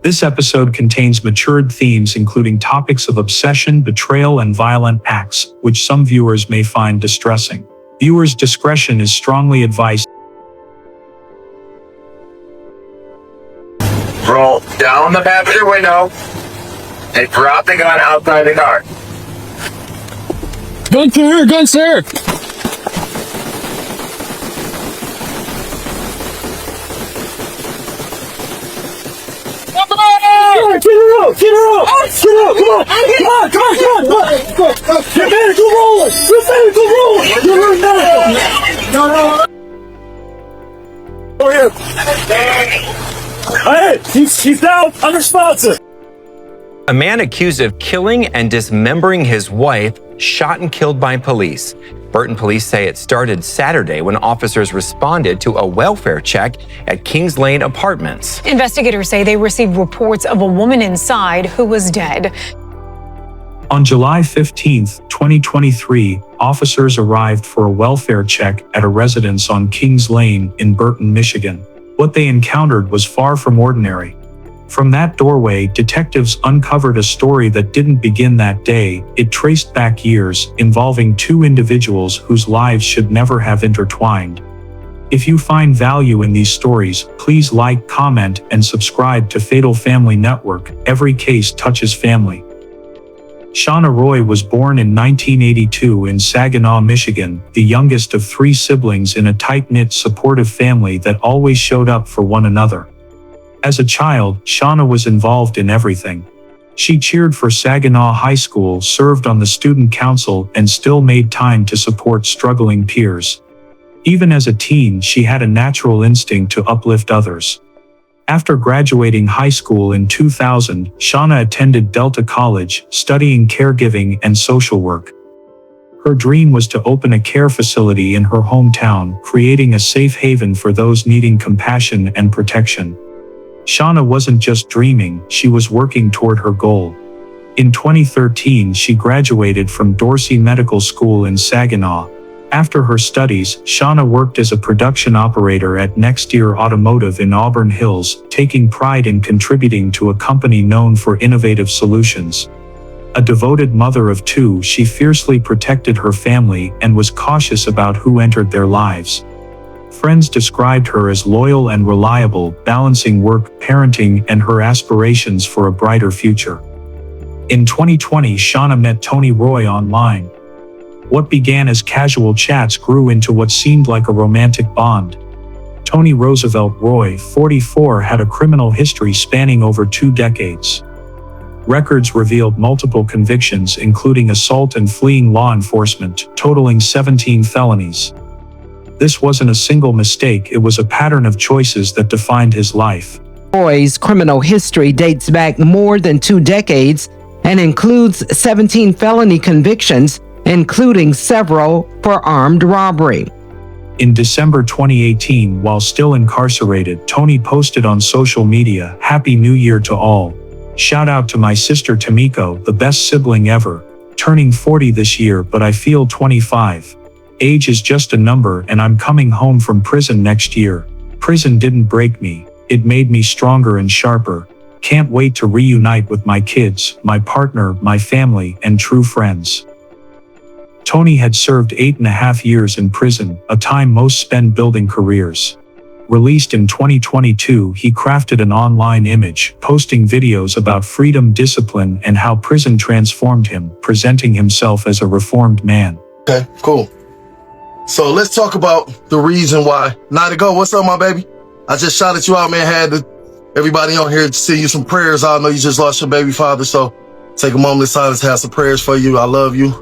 This episode contains matured themes including topics of obsession, betrayal, and violent acts, which some viewers may find distressing. Viewers' discretion is strongly advised. Roll down the passenger window and drop the gun outside the car. Gun sir, gun sir! Get her out! Get her out! Get out! Come on! Come on! You better go rolling! You better go rolling! You're right now! No! Over here! Hey! She's down! Unresponsive! A man accused of killing and dismembering his wife shot and killed by police. Burton police say it started Saturday when officers responded to a welfare check at Kings Lane Apartments. Investigators say they received reports of a woman inside who was dead. On July 15, 2023, officers arrived for a welfare check at a residence on Kings Lane in Burton, Michigan. What they encountered was far from ordinary. From that doorway, detectives uncovered a story that didn't begin that day. It traced back years, involving two individuals whose lives should never have intertwined. If you find value in these stories, please like, comment, and subscribe to Fatal Family Network. Every case touches family. Shauna Roy was born in 1982 in Saginaw, Michigan, the youngest of three siblings in a tight-knit, supportive family that always showed up for one another. As a child, Shauna was involved in everything. She cheered for Saginaw High School, served on the student council, and still made time to support struggling peers. Even as a teen, she had a natural instinct to uplift others. After graduating high school in 2000, Shauna attended Delta College, studying caregiving and social work. Her dream was to open a care facility in her hometown, creating a safe haven for those needing compassion and protection. Shauna wasn't just dreaming, she was working toward her goal. In 2013, she graduated from Dorsey Medical School in Saginaw. After her studies, Shauna worked as a production operator at Nextier Automotive in Auburn Hills, taking pride in contributing to a company known for innovative solutions. A devoted mother of two, she fiercely protected her family and was cautious about who entered their lives. Friends described her as loyal and reliable, balancing work, parenting, and her aspirations for a brighter future. In 2020, Shauna met Tony Roy online. What began as casual chats grew into what seemed like a romantic bond. Tony Roosevelt Roy, 44, had a criminal history spanning over 2 decades. Records revealed multiple convictions, including assault and fleeing law enforcement, totaling 17 felonies. This wasn't a single mistake, it was a pattern of choices that defined his life. Roy's criminal history dates back more than 2 decades and includes 17 felony convictions, including several for armed robbery. In December 2018, while still incarcerated, Tony posted on social media, "Happy New Year to all. Shout out to my sister Tamiko, the best sibling ever. Turning 40 this year, but I feel 25. Age is just a number and I'm coming home from prison next year. Prison didn't break me, it made me stronger and sharper. Can't wait to reunite with my kids, my partner, my family, and true friends." Tony had served 8.5 years in prison, a time most spend building careers. Released in 2022, he crafted an online image, posting videos about freedom, discipline, and how prison transformed him, presenting himself as a reformed man. Okay, cool. So let's talk about the reason why. Now to go, what's up, my baby? I just shouted you out, man. Everybody on here to send you some prayers. I know you just lost your baby father, so take a moment of silence to have some prayers for you. I love you.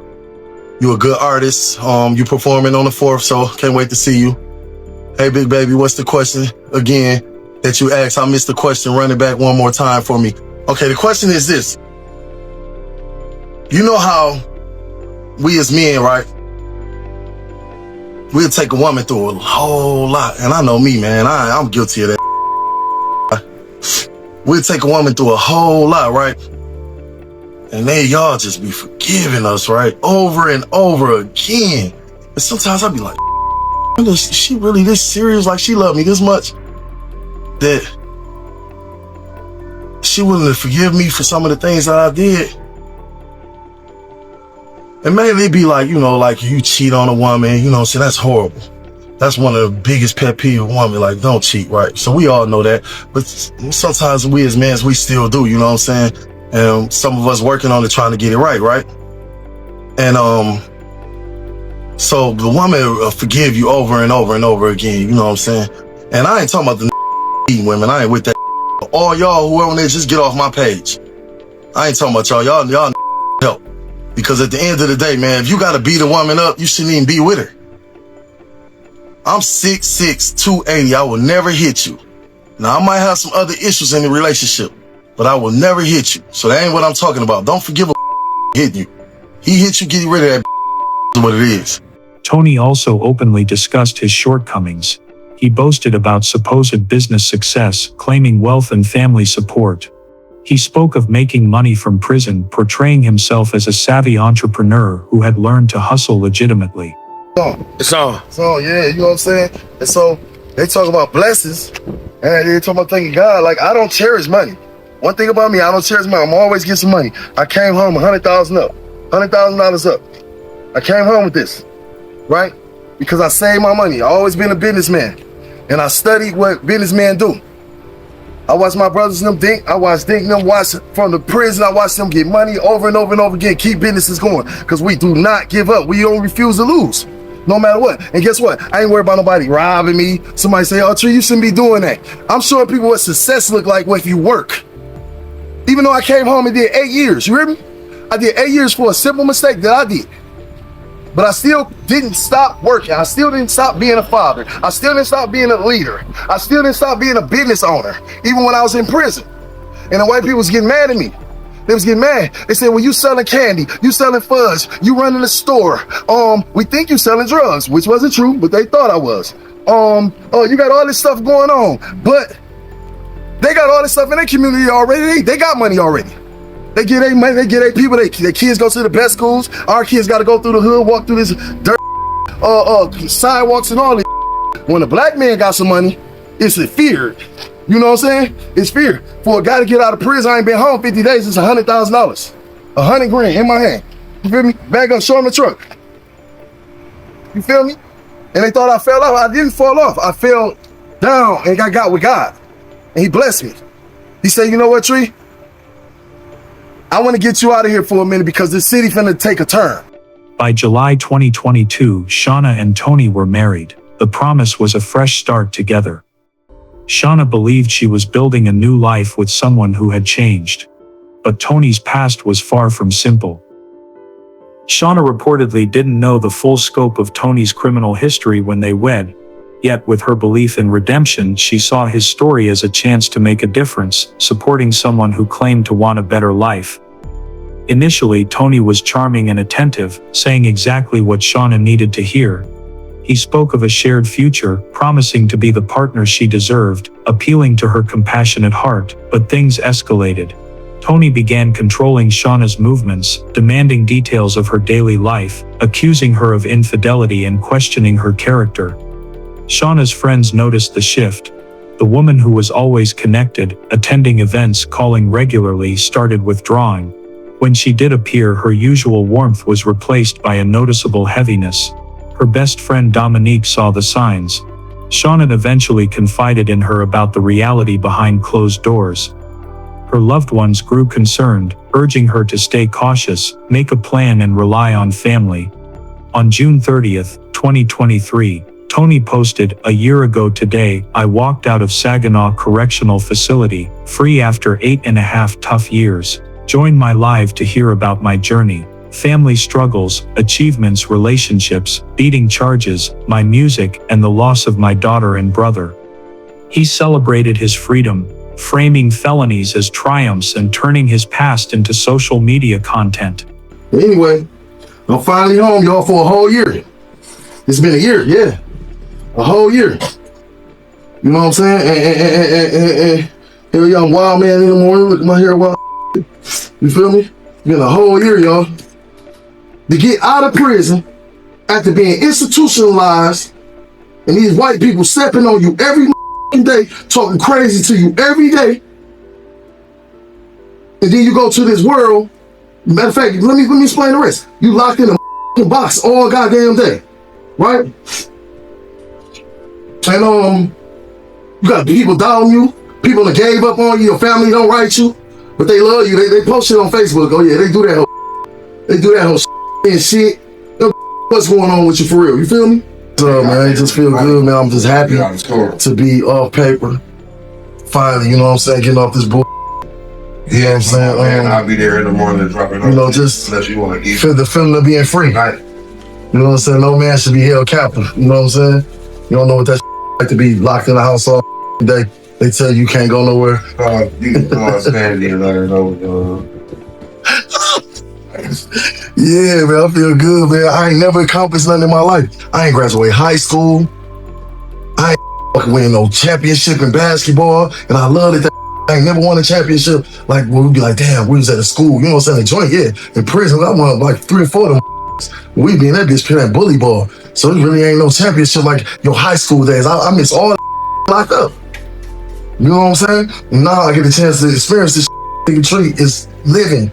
You're a good artist. You performing on the 4th, so can't wait to see you. Hey, big baby, what's the question again that you asked? I missed the question. Run it back one more time for me. Okay, the question is this. You know how we as men, right? We'll take a woman through a whole lot. And I know me, man, I'm guilty of that. We'll take a woman through a whole lot, right? And then y'all just be forgiving us, right? Over and over again. And sometimes I'll be like, is she really this serious? Like she loved me this much? That she willing to forgive me for some of the things that I did. And mainly it'd be like, you know, like you cheat on a woman, you know, so that's horrible. That's one of the biggest pet peeves of women, like don't cheat, right? So we all know that, but sometimes we as men, we still do, you know what I'm saying? And some of us working on it, trying to get it right? And so the woman will forgive you over and over and over again, you know what I'm saying? And I ain't talking about the women, I ain't with that. All y'all who are on there, just get off my page. I ain't talking about y'all, y'all help. Because at the end of the day, man, if you gotta beat a woman up, you shouldn't even be with her. I'm 6'6", 280. I will never hit you. Now, I might have some other issues in the relationship, but I will never hit you. So that ain't what I'm talking about. Don't forgive a hitting you. He hit you, get rid of that is what it is. Tony also openly discussed his shortcomings. He boasted about supposed business success, claiming wealth and family support. He spoke of making money from prison, portraying himself as a savvy entrepreneur who had learned to hustle legitimately. It's on, yeah, you know what I'm saying? And so they talk about blessings and they talk about thanking God. Like, I don't cherish money. One thing about me, I don't cherish money. I'm always getting some money. I came home $100,000 up, $100,000 up. I came home with this, right? Because I saved my money. I always been a businessman, and I studied what businessmen do. I watched my brothers and them think. I watched them watch from the prison. I watched them get money over and over and over again, keep businesses going. Because we do not give up. We don't refuse to lose, no matter what. And guess what? I ain't worried about nobody robbing me. Somebody say, oh, Tree, you shouldn't be doing that. I'm showing people what success look like if you work. Even though I came home and did 8 years, you hear me? I did 8 years for a simple mistake that I did. But I still didn't stop working. I still didn't stop being a father. I still didn't stop being a leader. I still didn't stop being a business owner, even when I was in prison. And the white people was getting mad at me. They was getting mad. They said, well, you selling candy, you selling fudge, you running a store. We think you selling drugs, which wasn't true, but they thought I was. Oh, you got all this stuff going on. But they got all this stuff in their community already. They got money already. They get their money, they get their people, their kids go to the best schools. Our kids got to go through the hood, walk through this dirt, sidewalks and all this. When a black man got some money, it's fear. You know what I'm saying? It's fear. For a guy to get out of prison, I ain't been home 50 days, it's $100,000. $100 grand in my hand. You feel me? Back up, show him the truck. You feel me? And they thought I fell off. I didn't fall off. I fell down and I got with God. And he blessed me. He said, you know what, Tree? I want to get you out of here for a minute because this city finna take a turn. By July 2022, Shauna and Tony were married. The promise was a fresh start together. Shauna believed she was building a new life with someone who had changed. But Tony's past was far from simple. Shauna reportedly didn't know the full scope of Tony's criminal history when they wed. Yet with her belief in redemption, she saw his story as a chance to make a difference, supporting someone who claimed to want a better life. Initially, Tony was charming and attentive, saying exactly what Shauna needed to hear. He spoke of a shared future, promising to be the partner she deserved, appealing to her compassionate heart, but things escalated. Tony began controlling Shauna's movements, demanding details of her daily life, accusing her of infidelity and questioning her character. Shauna's friends noticed the shift. The woman who was always connected, attending events, calling regularly, started withdrawing. When she did appear, her usual warmth was replaced by a noticeable heaviness. Her best friend Dominique saw the signs. Shauna eventually confided in her about the reality behind closed doors. Her loved ones grew concerned, urging her to stay cautious, make a plan and rely on family. On June 30th, 2023, Tony posted, "A year ago today, I walked out of Saginaw Correctional Facility, free after 8.5 tough years. Join my live to hear about my journey, family struggles, achievements, relationships, beating charges, my music, and the loss of my daughter and brother." He celebrated his freedom, framing felonies as triumphs and turning his past into social media content. Anyway, I'm finally home, y'all, for a whole year. It's been a year, yeah. A whole year. You know what I'm saying? And here we are, I'm wild man in the morning, look at my hair wild. You feel me? Been a whole year, y'all. To get out of prison after being institutionalized and these white people stepping on you every day, talking crazy to you every day. And then you go to this world. Matter of fact, let me explain the rest. You locked in a box all goddamn day, right? And you got people down you, people that gave up on you, your family don't write you, but they love you. They post it on Facebook. Oh yeah, they do that whole and shit. What's going on with you for real? You feel me? So man, it just feel good, man. I'm just happy to be off paper. Finally, you know what I'm saying, getting off this bull. You know what I'm saying? I'll be there in the morning dropping off. You know, just unless you want to eat. Feel the feeling of being free. Right. You know what I'm saying? No man should be held captive. You know what I'm saying? You don't know what that like to be locked in the house all day. They tell you can't go nowhere. You can stand there and let her know. Yeah, man, I feel good, man. I ain't never accomplished nothing in my life. I ain't graduated high school. I ain't win no championship in basketball, and I love it. I ain't never won a championship. Like, when we'd be like, damn, we was at a school, you know what I'm saying, a joint, yeah. In prison, I won like 3 or 4 of them. We be in that bitch playing bully ball. So it really ain't no championship like your high school days. I miss all that locked up. You know what I'm saying? And now I get a chance to experience this treat is living.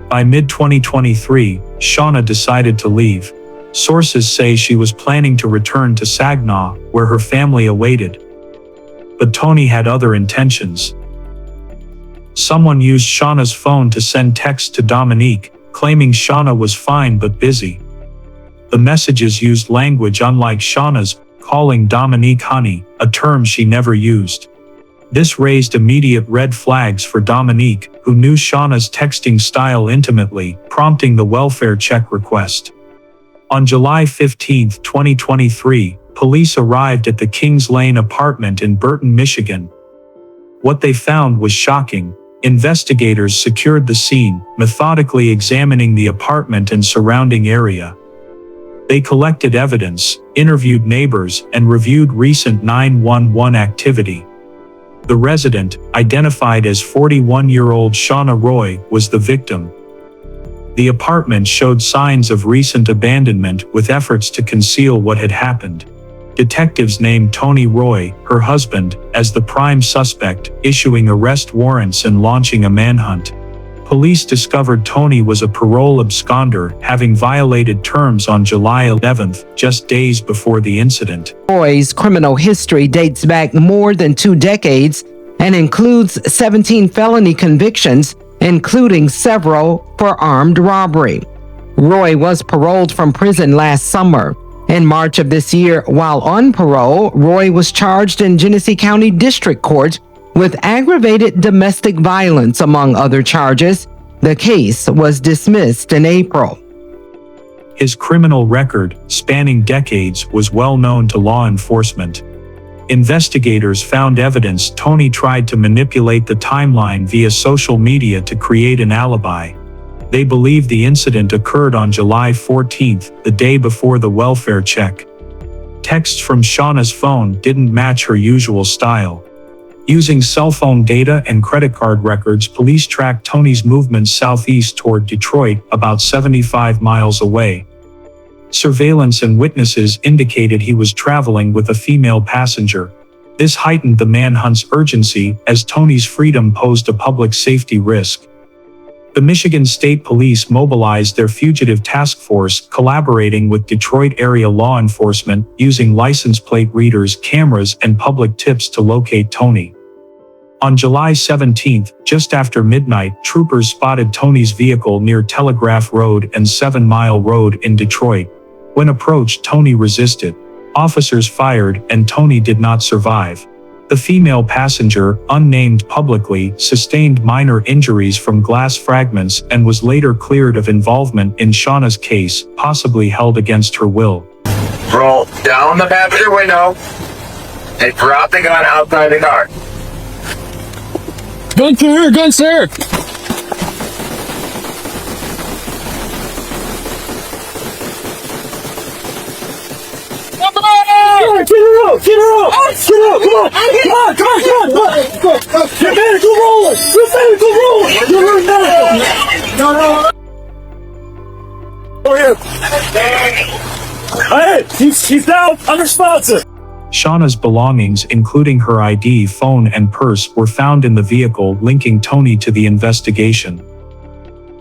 By mid-2023, Shauna decided to leave. Sources say she was planning to return to Saginaw, where her family awaited. But Tony had other intentions. Someone used Shauna's phone to send texts to Dominique, claiming Shauna was fine but busy. The messages used language unlike Shauna's, calling Dominique honey, a term she never used. This raised immediate red flags for Dominique, who knew Shauna's texting style intimately, prompting the welfare check request. On July 15, 2023, police arrived at the Kings Lane apartment in Burton, Michigan. What they found was shocking. Investigators secured the scene, methodically examining the apartment and surrounding area. They collected evidence, interviewed neighbors, and reviewed recent 911 activity. The resident, identified as 41-year-old Shauna Roy, was the victim. The apartment showed signs of recent abandonment with efforts to conceal what had happened. Detectives named Tony Roy, her husband, as the prime suspect, issuing arrest warrants and launching a manhunt. Police discovered Tony was a parole absconder, having violated terms on July 11th, just days before the incident. Roy's criminal history dates back more than 2 decades and includes 17 felony convictions, including several for armed robbery. Roy was paroled from prison last summer. In March of this year, while on parole, Roy was charged in Genesee County District Court with aggravated domestic violence, among other charges. The case was dismissed in April. His criminal record, spanning decades, was well known to law enforcement. Investigators found evidence Tony tried to manipulate the timeline via social media to create an alibi. They believe the incident occurred on July 14th, the day before the welfare check. Texts from Shauna's phone didn't match her usual style. Using cell phone data and credit card records, police tracked Tony's movements southeast toward Detroit, about 75 miles away. Surveillance and witnesses indicated he was traveling with a female passenger. This heightened the manhunt's urgency, as Tony's freedom posed a public safety risk. The Michigan State Police mobilized their fugitive task force, collaborating with Detroit area law enforcement, using license plate readers, cameras, and public tips to locate Tony. On July 17th, just after midnight, troopers spotted Tony's vehicle near Telegraph Road and 7 Mile Road in Detroit. When approached, Tony resisted. Officers fired, and Tony did not survive. The female passenger, unnamed publicly, sustained minor injuries from glass fragments and was later cleared of involvement in Shauna's case, possibly held against her will. Roll down the passenger window and drop the gun outside the car. Gun sir, gun sir. Get her out! Get her out! Get out! Come on! Come on! Come on! Come on! Come on! Your medical roller! Your medical roller! You're medical! No! Over here! Hey! She's down! Unresponsive! Shauna's belongings, including her ID, phone, and purse, were found in the vehicle, linking Tony to the investigation.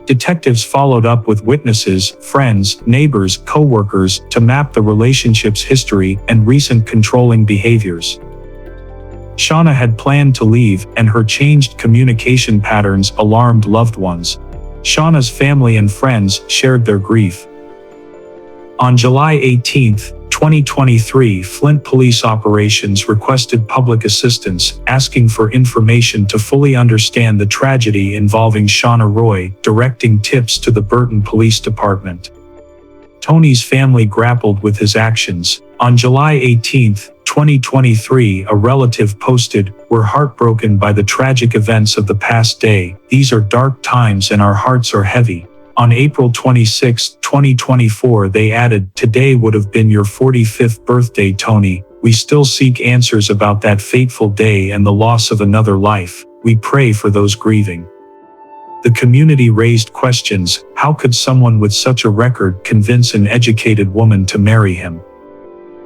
Detectives followed up with witnesses, friends, neighbors, co-workers to map the relationship's history and recent controlling behaviors. Shauna had planned to leave, and her changed communication patterns alarmed loved ones. Shauna's family and friends shared their grief. On July 18, 2023, Flint Police Operations requested public assistance, asking for information to fully understand the tragedy involving Shauna Roy, directing tips to the Burton Police Department. Tony's family grappled with his actions. On July 18, 2023, a relative posted, "We're heartbroken by the tragic events of the past day. These are dark times and our hearts are heavy." On April 26, 2024, they added, "Today would have been your 45th birthday, Tony. We still seek answers about that fateful day and the loss of another life. We pray for those grieving." The community raised questions. How could someone with such a record convince an educated woman to marry him?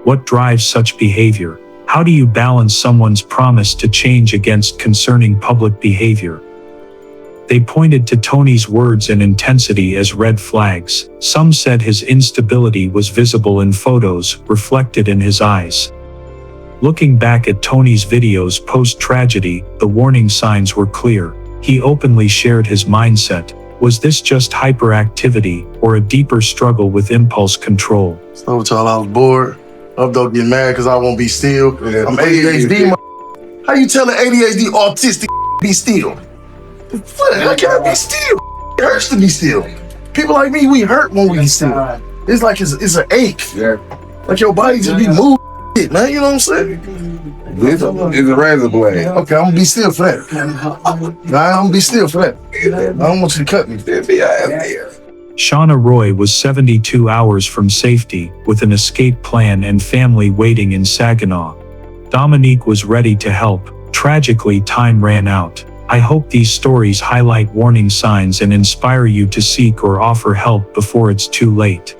What drives such behavior? How do you balance someone's promise to change against concerning public behavior? They pointed to Tony's words and intensity as red flags. Some said his instability was visible in photos, reflected in his eyes. Looking back at Tony's videos post-tragedy, the warning signs were clear. He openly shared his mindset. Was this just hyperactivity, or a deeper struggle with impulse control? So y'all, I was bored. I'm done getting mad because I won't be still. Yeah. I'm ADHD. How you tell an ADHD autistic be still? What? How can I be still? It hurts to be still. People like me, we hurt when we be still. It's like it's an ache. Yeah. Like your body just be moving, man. You know what I'm saying? This is a razor blade. Okay, I'm gonna be still for that. Nah, I'm gonna be still for that. I don't want you to cut me. Shauna Roy was 72 hours from safety, with an escape plan and family waiting in Saginaw. Dominique was ready to help. Tragically, time ran out. I hope these stories highlight warning signs and inspire you to seek or offer help before it's too late.